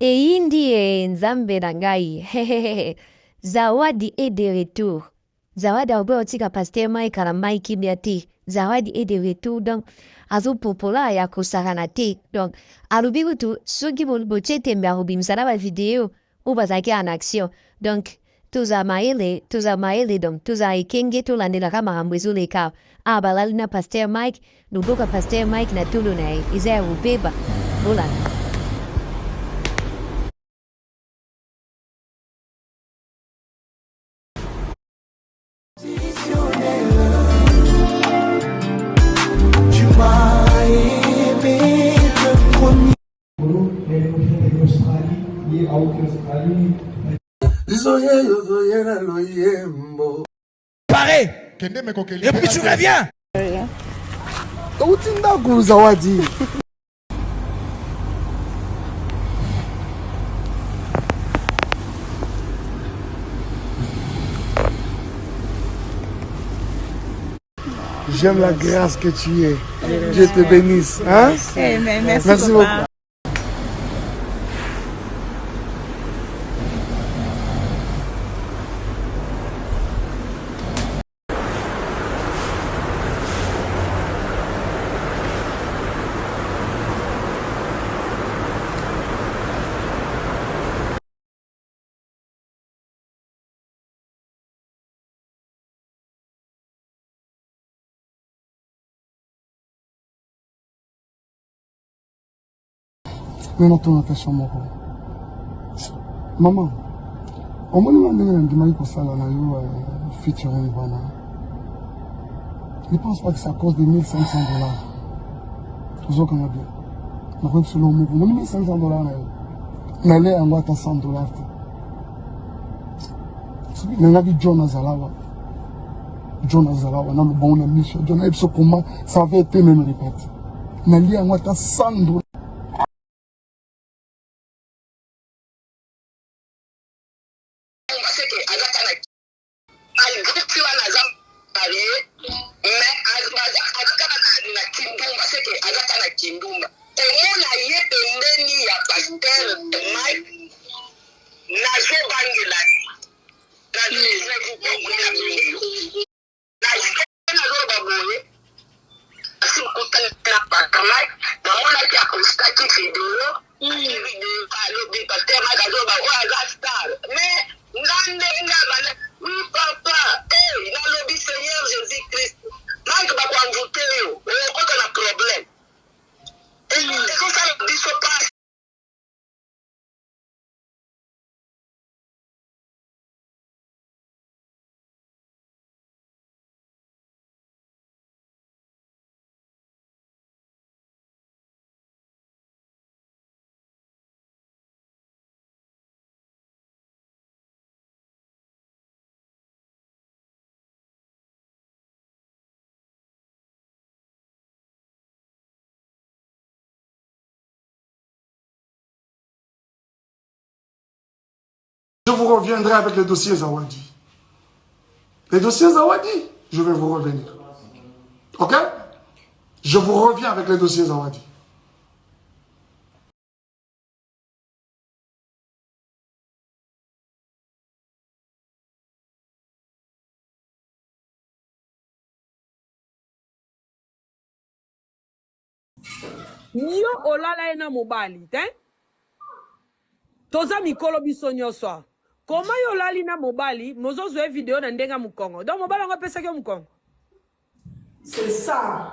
iyi ndiye nzambe na ngai. Zawadi est de retour. Zawadi aubeo tika Pasteur Mike na Mike biati. Zawadi est de retour. Donc, azo popola ya kusarana te. Donc, alubiru tu soki bochete mbe alubi msalaba video ubazaki en action. Donc, tuza maele donc tuza ikenge to landela kama hambwezu leka. Abalali na Pasteur Mike, nuboka Pasteur Mike na tulu na ize ubeba. Bola. Pareil. Et puis tu reviens. J'aime la grâce que tu es. Dieu te bénisse. Hein? Merci beaucoup. Mais non, ton attention, mon maman, on m'a demandé que ça, là, featuring, voilà. Je ne pense pas que c'est à cause de 1 500 $. Toujours qu'on a dit. On a selon moi, 1 500 $. Mais là, on va à 100 $. On a dit John Azalawa. John Azalawa, on a une bonne mission. John Azalawa, comment ça avait été même répété. Mais là, on va à 100 $. Je vous reviendrai avec les dossiers Zawadi. Les dossiers Zawadi, je vais vous revenir. Ok? Je vous reviens avec les dossiers Zawadi. Yo olala ena mobali, hein? Toza mikolo biso nyoswa. Comment yo lali na mobali, mozo zwe video na ndenga mukongo. Donc mobali nga pesa ke mukongo. C'est ça.